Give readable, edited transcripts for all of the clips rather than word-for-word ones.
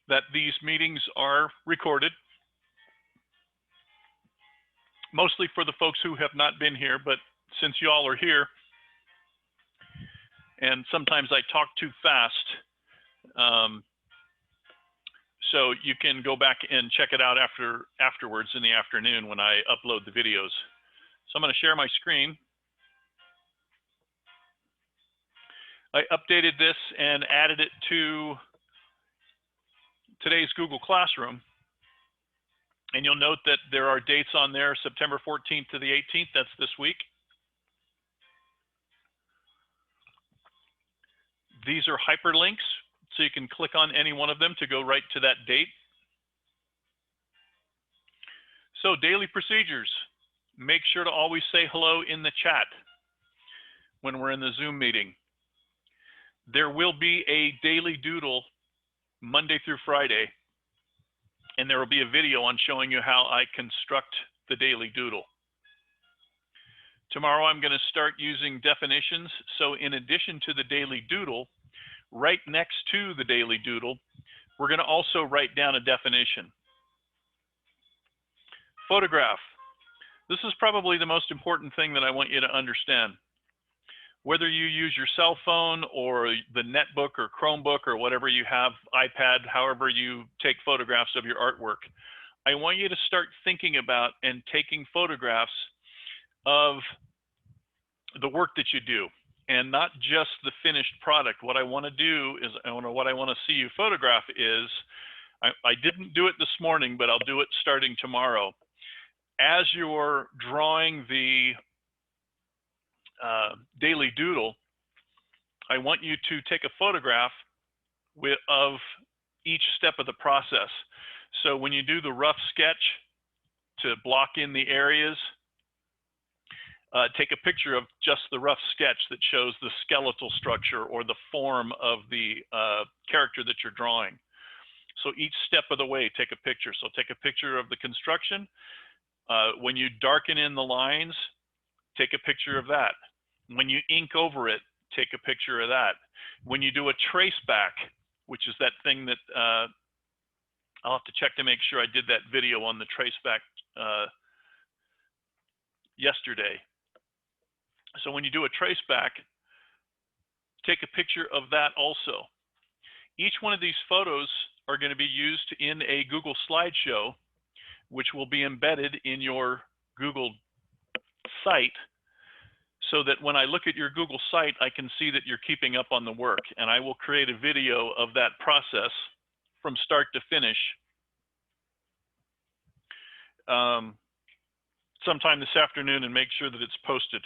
that these meetings are recorded, mostly for the folks who have not been here, but since you all are here, and sometimes I talk too fast, so you can go back and check it out afterwards in the afternoon when I upload the videos. So I'm going to share my screen. I updated this and added it to today's Google Classroom. And you'll note that there are dates on there, September 14th to the 18th, that's this week. These are hyperlinks, so you can click on any one of them to go right to that date. So daily procedures. Make sure to always say hello in the chat when we're in the Zoom meeting. There will be a daily doodle Monday through Friday, and there will be a video on showing you how I construct the daily doodle. Tomorrow I'm going to start using definitions. So in addition to the daily doodle, right next to the daily doodle, we're going to also write down a definition. Photograph. This is probably the most important thing that I want you to understand. Whether you use your cell phone or the netbook or Chromebook or whatever you have, iPad, however you take photographs of your artwork, I want you to start thinking about and taking photographs of the work that you do, and not just the finished product. What I want to do is, what I want to see you photograph is, I didn't do it this morning, but I'll do it starting tomorrow. As you're drawing the daily doodle, I want you to take a photograph of each step of the process. So when you do the rough sketch to block in the areas, take a picture of just the rough sketch that shows the skeletal structure or the form of the character that you're drawing. So each step of the way, take a picture. So take a picture of the construction. When you darken in the lines, take a picture of that. When you ink over it, take a picture of that. When you do a trace back, which is that thing that I'll have to check to make sure I did that video on the trace back yesterday. So when you do a trace back, take a picture of that also. Each one of these photos are going to be used in a Google slideshow, which will be embedded in your Google site, so that when I look at your Google site, I can see that you're keeping up on the work, and I will create a video of that process from start to finish sometime this afternoon, and make sure that it's posted.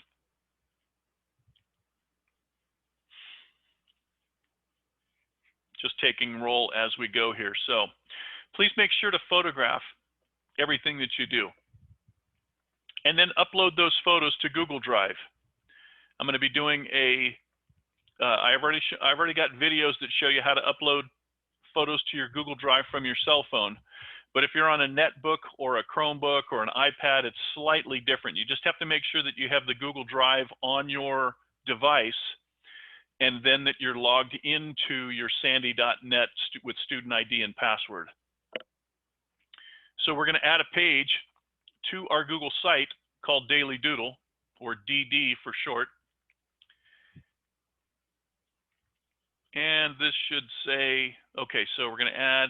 Just taking roll as we go here. So please make sure to photograph everything that you do, and then upload those photos to Google Drive. I'm going to be doing I've already got videos that show you how to upload photos to your Google Drive from your cell phone. But if you're on a netbook or a Chromebook or an iPad, it's slightly different. You just have to make sure that you have the Google Drive on your device, and then that you're logged into your sandy.net with student ID and password. So we're going to add a page to our Google site called Daily Doodle, or DD for short. And this should say, okay, so we're going to add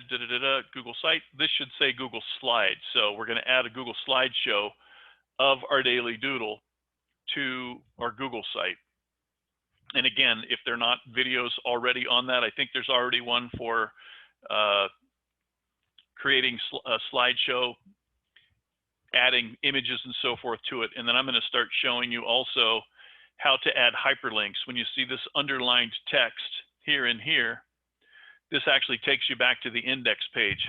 Google site. This should say Google Slides. So we're going to add a Google slideshow of our Daily Doodle to our Google site. And again, if they're not videos already on that, I think there's already one for creating a slideshow, adding images and so forth to it. And then I'm going to start showing you also how to add hyperlinks. When you see this underlined text here and here, this actually takes you back to the index page.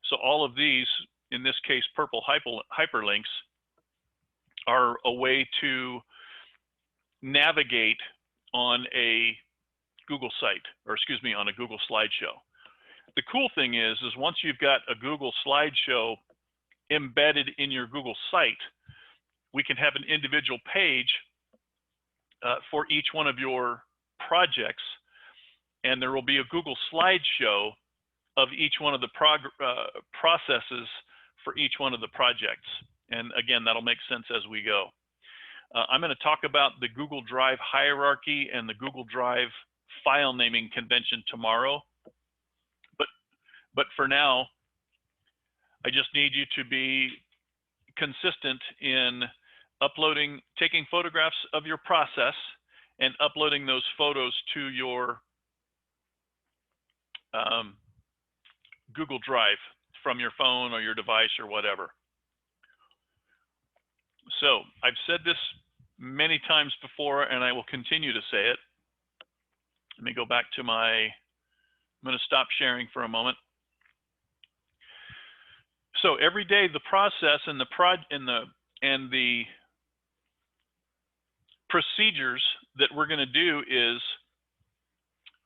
So all of these, in this case, purple hyperlinks, are a way to navigate on a Google site, or excuse me, on a Google slideshow. The cool thing is once you've got a Google slideshow embedded in your Google site, we can have an individual page for each one of your projects, and there will be a Google slideshow of each one of the processes for each one of the projects. And again, that'll make sense as we go. I'm going to talk about the Google Drive hierarchy and the Google Drive file naming convention tomorrow. But for now, I just need you to be consistent in uploading, taking photographs of your process and uploading those photos to your Google Drive from your phone or your device or whatever. So I've said this many times before, and I will continue to say it. Let me go back to I'm going to stop sharing for a moment. So every day, the process and the procedures that we're going to do is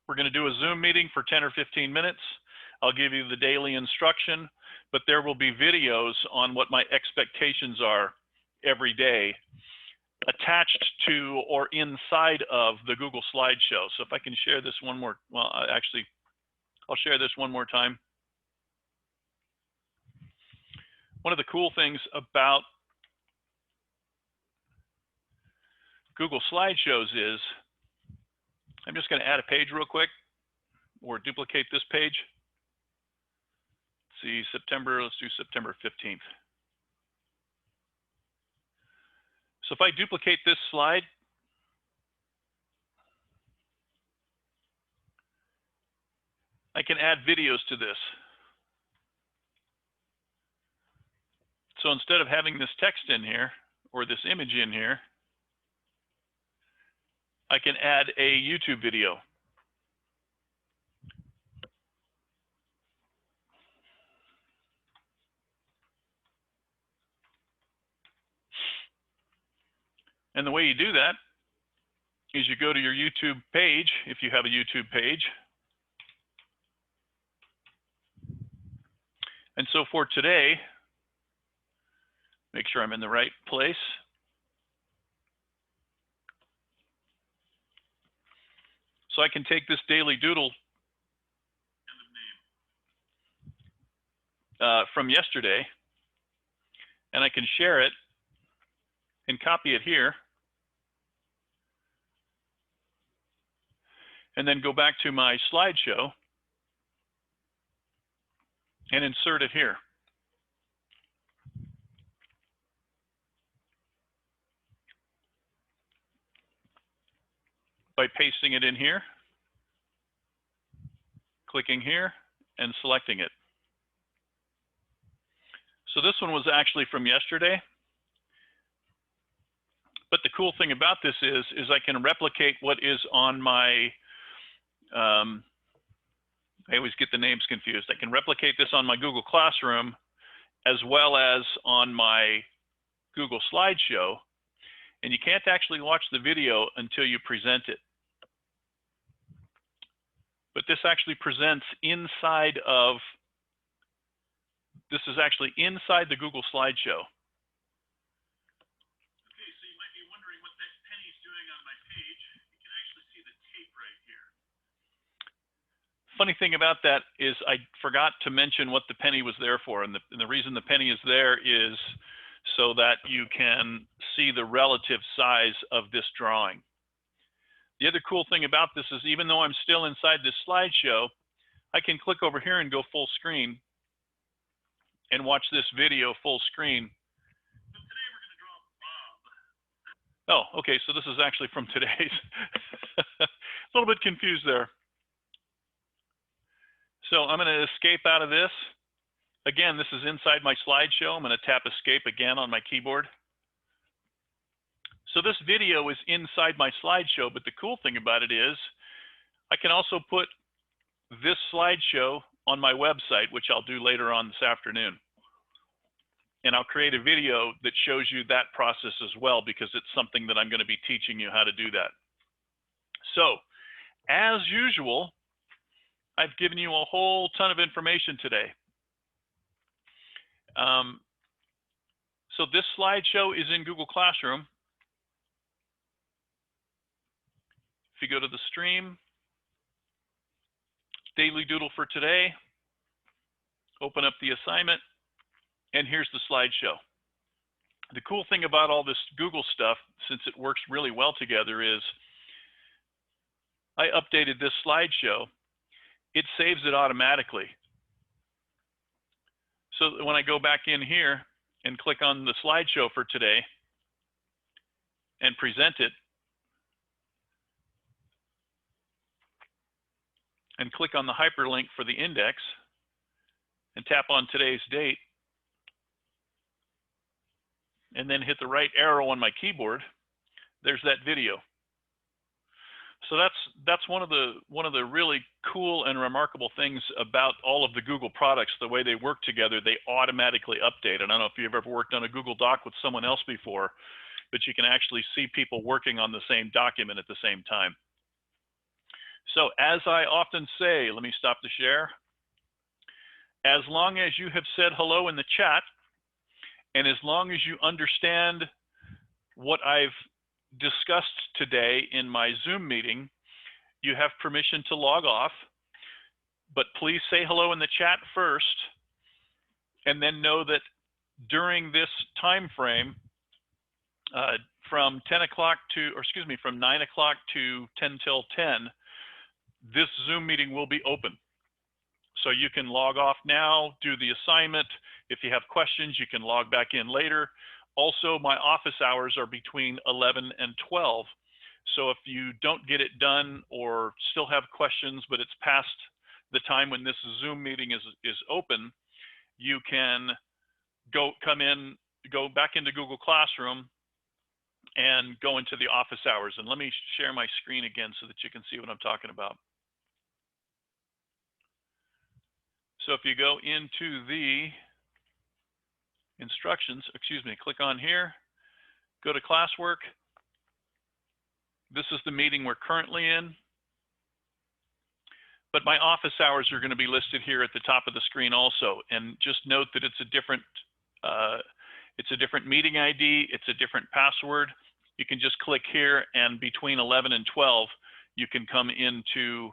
we're going to do a Zoom meeting for 10 or 15 minutes. I'll give you the daily instruction, but there will be videos on what my expectations are every day attached to or inside of the Google slideshow. So if I can share this one more, well, actually, I'll share this one more time. One of the cool things about Google Slideshows is, I'm just going to add a page real quick, or duplicate this page. Let's see, let's do September 15th. So if I duplicate this slide, I can add videos to this. So instead of having this text in here, or this image in here, I can add a YouTube video. And the way you do that is you go to your YouTube page, if you have a YouTube page. And so for today, make sure I'm in the right place. So I can take this daily doodle from yesterday, and I can share it and copy it here, and then go back to my slideshow and insert it here. By pasting it in here, clicking here, and selecting it. So this one was actually from yesterday. But the cool thing about this is I can replicate what is on my, I always get the names confused. I can replicate this on my Google Classroom as well as on my Google Slideshow. And you can't actually watch the video until you present it. But this actually presents inside of, this is actually inside the Google Slideshow. Okay, so you might be wondering what that penny's doing on my page. You can actually see the tape right here. Funny thing about that is I forgot to mention what the penny was there for. And the reason the penny is there is so that you can see the relative size of this drawing. The other cool thing about this is even though I'm still inside this slideshow, I can click over here and go full screen and watch this video full screen. So today we're going to draw Bob. Oh, okay, so this is actually from today's. A little bit confused there. So I'm going to escape out of this. Again, this is inside my slideshow. I'm going to tap escape again on my keyboard. So this video is inside my slideshow, but the cool thing about it is I can also put this slideshow on my website, which I'll do later on this afternoon. And I'll create a video that shows you that process as well, because it's something that I'm going to be teaching you how to do that. So, as usual, I've given you a whole ton of information today. So this slideshow is in Google Classroom. If you go to the stream, daily doodle for today, open up the assignment, and here's the slideshow. The cool thing about all this Google stuff, since it works really well together, is I updated this slideshow. It saves it automatically. So when I go back in here and click on the slideshow for today and present it, and click on the hyperlink for the index and tap on today's date, and then hit the right arrow on my keyboard, there's that video. So that's one of the really cool and remarkable things about all of the Google products, the way they work together. They automatically update. I don't know if you've ever worked on a Google Doc with someone else before, but you can actually see people working on the same document at the same time. So as I often say, let me stop the share. As long as you have said hello in the chat, and as long as you understand what I've discussed today in my Zoom meeting, you have permission to log off. But please say hello in the chat first, and then know that during this time frame, from 10 o'clock to, or excuse me, from 9 o'clock to 10 till 10, this Zoom meeting will be open. So you can log off now, do the assignment. If you have questions, you can log back in later. Also, my office hours are between 11 and 12. So if you don't get it done or still have questions, but it's past the time when this Zoom meeting is open, you can go back into Google Classroom and go into the office hours. And let me share my screen again so that you can see what I'm talking about. So if you go into the instructions, excuse me, click on here, go to classwork. This is the meeting we're currently in. But my office hours are going to be listed here at the top of the screen also. And just note that it's a different meeting ID, it's a different password. You can just click here, and between 11 and 12, you can come into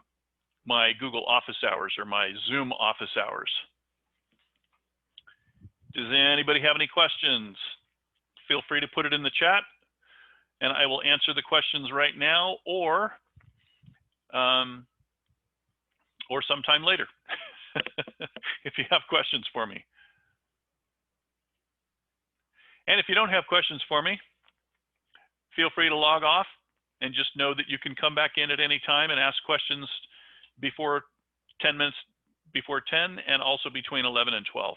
my Google office hours or my Zoom office hours. Does anybody have any questions? Feel free to put it in the chat, and I will answer the questions right now or sometime later if you have questions for me. And if you don't have questions for me, feel free to log off and just know that you can come back in at any time and ask questions before 10 minutes before 10 and also between 11 and 12.